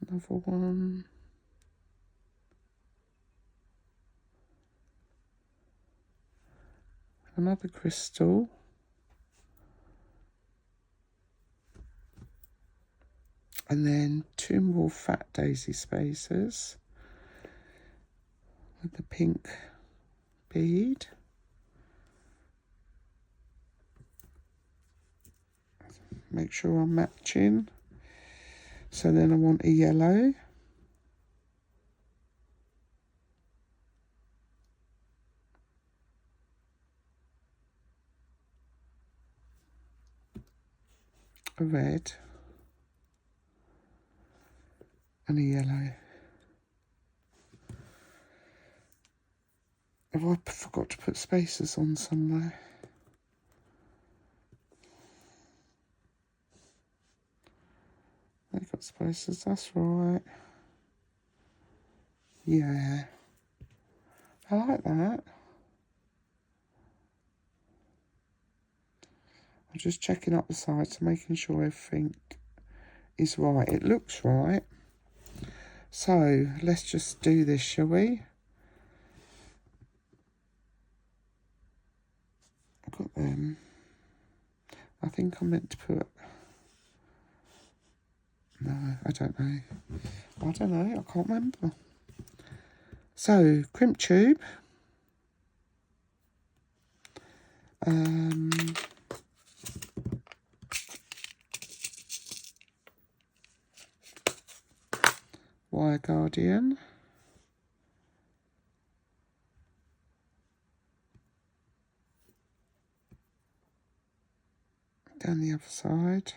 Speaker 1: another one. Another crystal. And then two more fat daisy spacers with the pink bead. Make sure I'm matching. So then I want a yellow. A red. And a yellow. Have I forgot to put spacers on somewhere? They got spacers, that's right. Yeah. I like that. I'm just checking up the sides, making sure everything is right. It looks right. So let's just do this, shall we? I've got them. I think I meant to put... No, I don't know. I don't know, I can't remember. So, crimp tube. Wire guardian. Down the other side.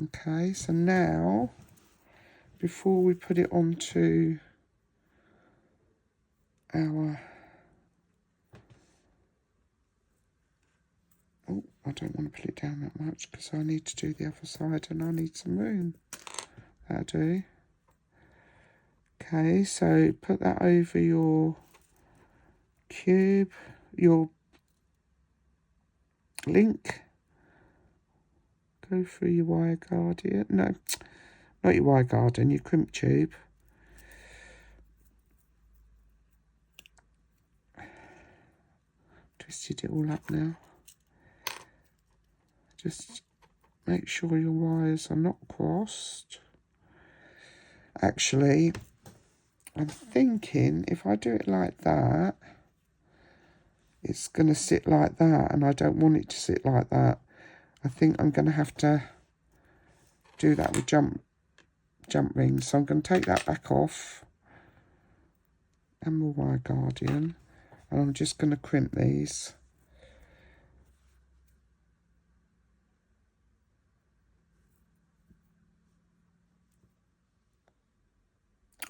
Speaker 1: Okay, so now, before we put it onto our... Oh, I don't want to put it down that much because I need to do the other side and I need some room. That'll do. Okay, so put that over your cube, your link. Go through your wire guardian. No, not your wire guardian, your crimp tube. Twisted it all up now. Just Make sure your wires are not crossed. Actually, I'm thinking if I do it like that, it's going to sit like that, and I don't want it to sit like that. I think I'm going to have to do that with jump rings. So I'm going to take that back off and my wire guardian, and I'm just going to crimp these.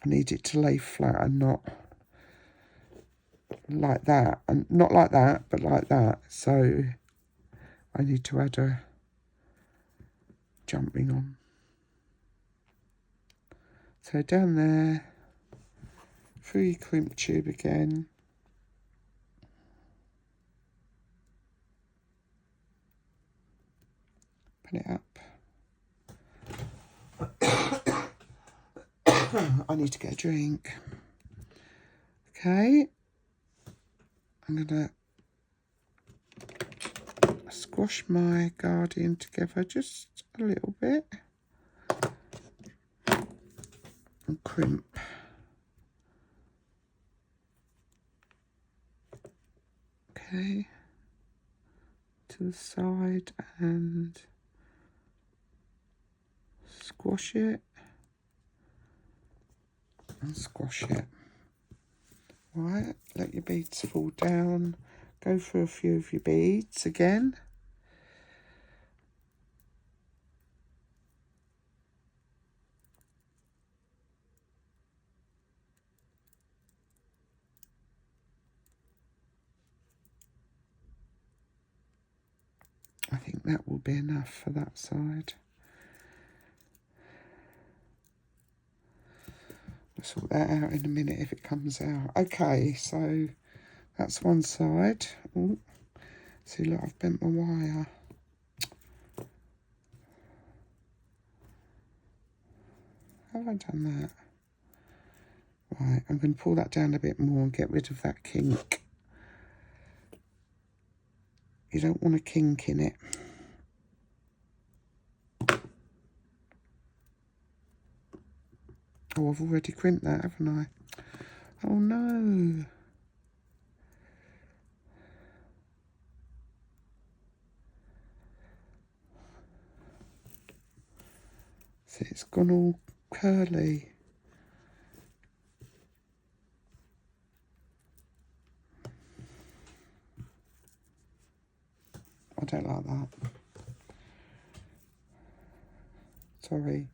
Speaker 1: I need it to lay flat and not like that, and not like that, but like that. So I need to add a jump ring on. So down there, through your crimp tube again. Put it up. I need to get a drink. Okay. I'm going to squash my guardian together just a little bit. And crimp. Okay. To the side and squash it. And squash it. Right, let your beads fall down. Go through a few of your beads again. I think that will be enough for that side. We'll sort that out in a minute if it comes out. Okay, so that's one side. Ooh, see, look, I've bent my wire. Have I done that? Right, I'm going to pull that down a bit more and get rid of that kink. You don't want a kink in it. Oh, I've already crimped that, haven't I? Oh no. See, it's gone all curly. I don't like that. Sorry.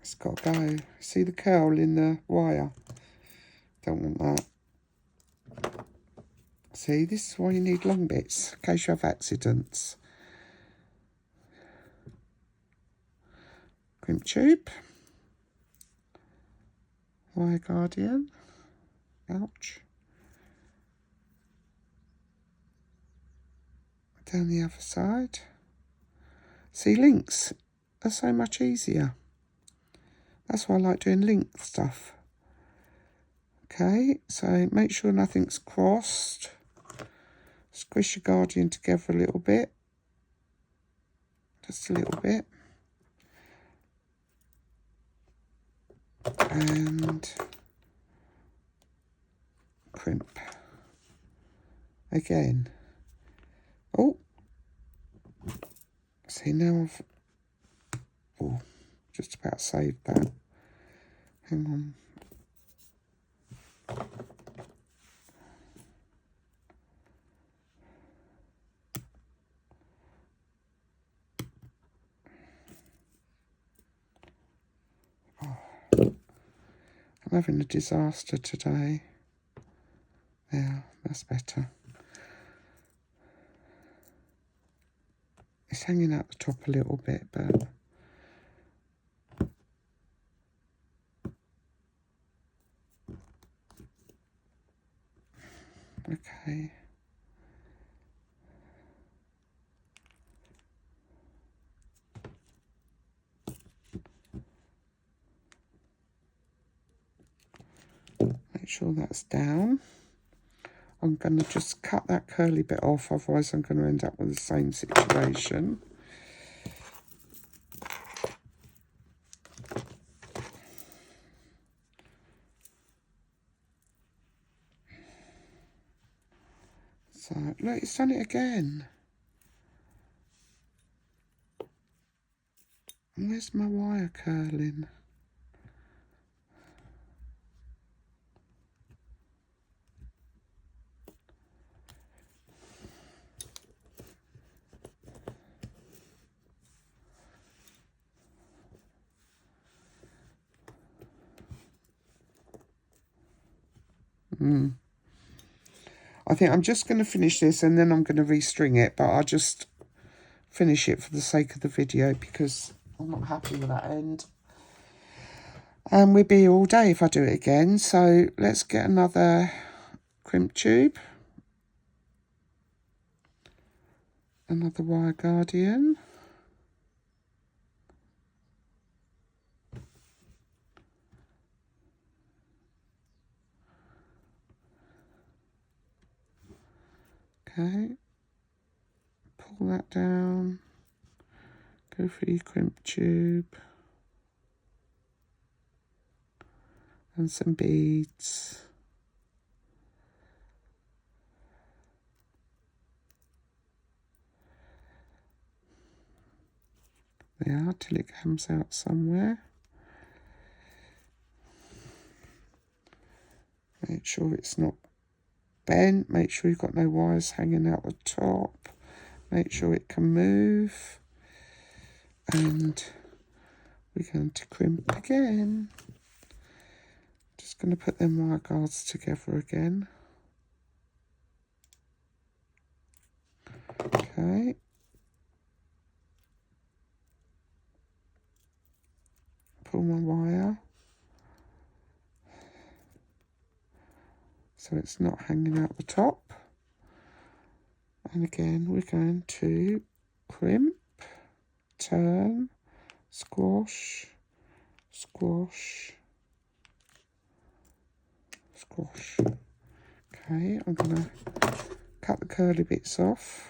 Speaker 1: It's got to go. See the curl in the wire? Don't want that. See, this is why you need long bits, in case you have accidents. Crimp tube. Wire guardian. Ouch. Down the other side. See, links are so much easier. That's why I like doing link stuff. Okay, so make sure nothing's crossed. Squish your guardian together a little bit. Just a little bit. And crimp. Again. Oh. See, now I've... Oh, just about saved that. Hang on. I'm having a disaster today. There, that's better. It's hanging out the top a little bit, but... Okay. Make sure that's down. I'm going to just cut that curly bit off, otherwise I'm going to end up with the same situation. So, look, it's done it again. Where's my wire curling? I think I'm just going to finish this and then I'm going to restring it, but I'll just finish it for the sake of the video because I'm not happy with that end. And we'll be here all day if I do it again. So let's get another crimp tube. Another wire guardian. Okay, pull that down, go for your crimp tube and some beads. There, till it comes out somewhere. Make sure it's not bent, make sure you've got no wires hanging out the top, make sure it can move, and we're going to crimp again. Just going to put them wire guards together again. Okay. Pull my wire so it's not hanging out the top. And again, we're going to crimp, turn, squash, squash, squash. Okay, I'm going to cut the curly bits off.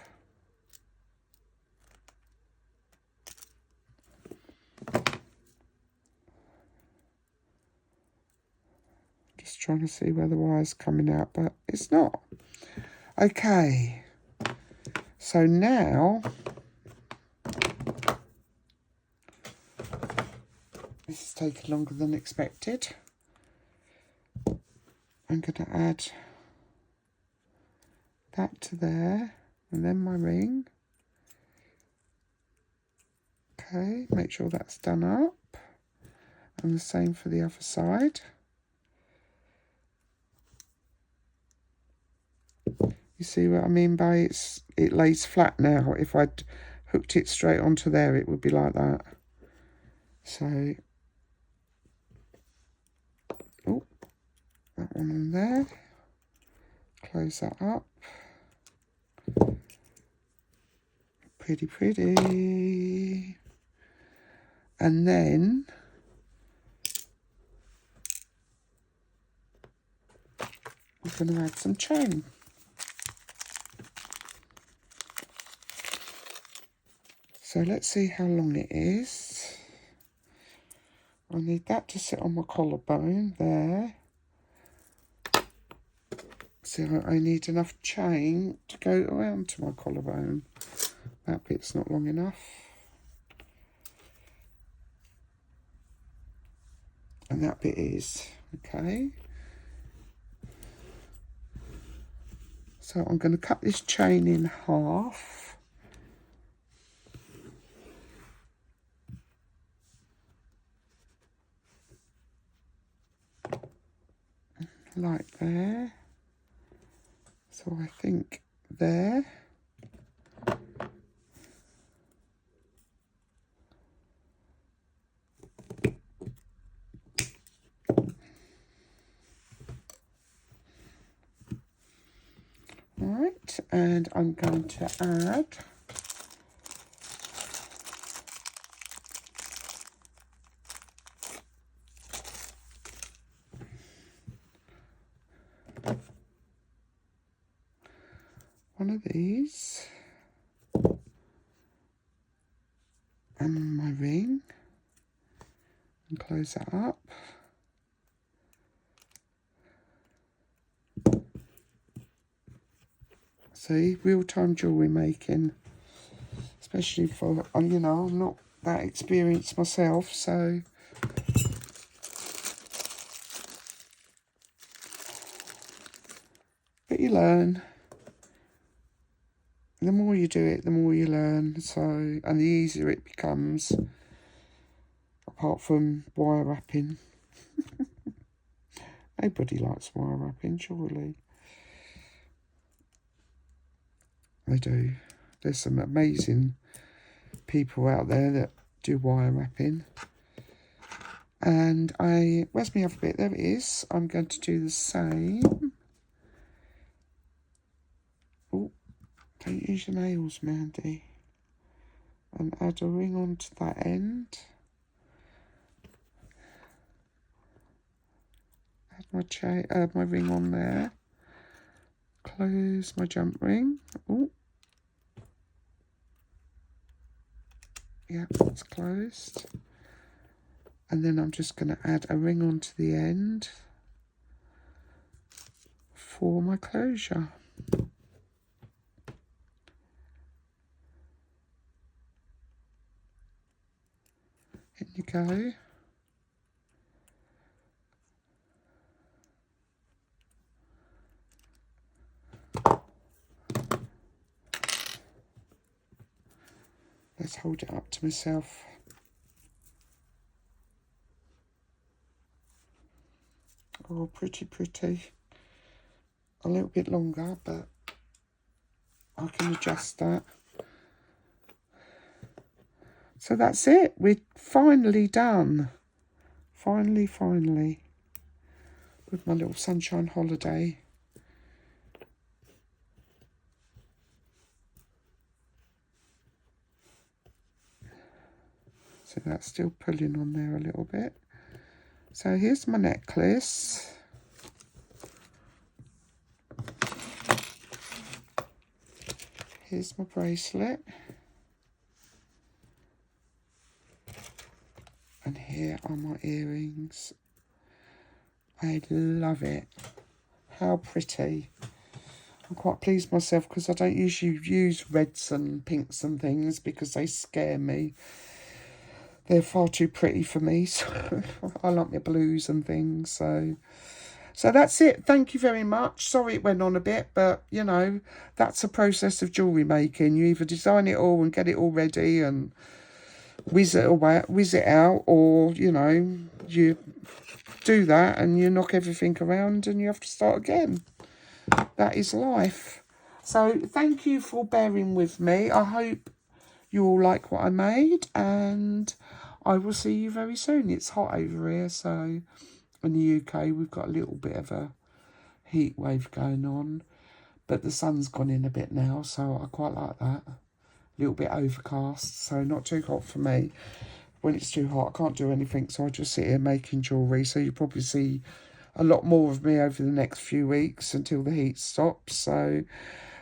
Speaker 1: Just trying to see where the wire's coming out, but it's not. Okay, so now this is taking longer than expected. I'm going to add that to there and then my ring. Okay, make sure that's done up, and the same for the other side. You see what I mean by it lays flat now. If I'd hooked it straight onto there, it would be like that. So, oh, that one on there. Close that up. Pretty, pretty. And then we're going to add some chain. So let's see how long it is. I need that to sit on my collarbone there. So I need enough chain to go around to my collarbone. That bit's not long enough. And that bit is, okay. So I'm going to cut this chain in half. Like there. So I think there. Right, and I'm going to add one of these and my ring and close that up. See, real-time jewellery making, especially for, you know, I'm not that experienced myself, so but you learn. The more you do it, the more you learn, so, and the easier it becomes, apart from wire wrapping. Nobody likes wire wrapping, surely. They do. There's some amazing people out there that do wire wrapping. And where's my other bit? There it is. I'm going to do the same. Oh, don't use your nails, Mandy. And add a ring onto that end. Add my ring on there. Close my jump ring. Oh, yeah, it's closed. And then I'm just going to add a ring onto the end for my closure. In you go. Let's hold it up to myself. Oh, pretty, pretty. A little bit longer, but I can adjust that. So that's it. We're finally done. Finally. With my little sunshine holiday. So that's still pulling on there a little bit. So here's my necklace. Here's my bracelet. And here are my earrings. I love it. How pretty. I'm quite pleased myself because I don't usually use reds and pinks and things because they scare me. They're far too pretty for me, so I like my blues and things, so that's it. Thank you very much. Sorry it went on a bit, but, you know, that's a process of jewellery making. You either design it all and get it all ready and whiz it out, or, you know, you do that and you knock everything around and you have to start again. That is life. So thank you for bearing with me. I hope you all like what I made, and I will see you very soon. It's hot over here, so in the UK we've got a little bit of a heat wave going on, but the sun's gone in a bit now, so I quite like that. A little bit overcast, so not too hot for me. When it's too hot, I can't do anything, so I just sit here making jewellery. So you'll probably see a lot more of me over the next few weeks until the heat stops.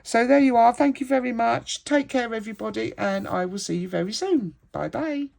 Speaker 1: So there you are. Thank you very much. Take care, everybody, and I will see you very soon. Bye-bye.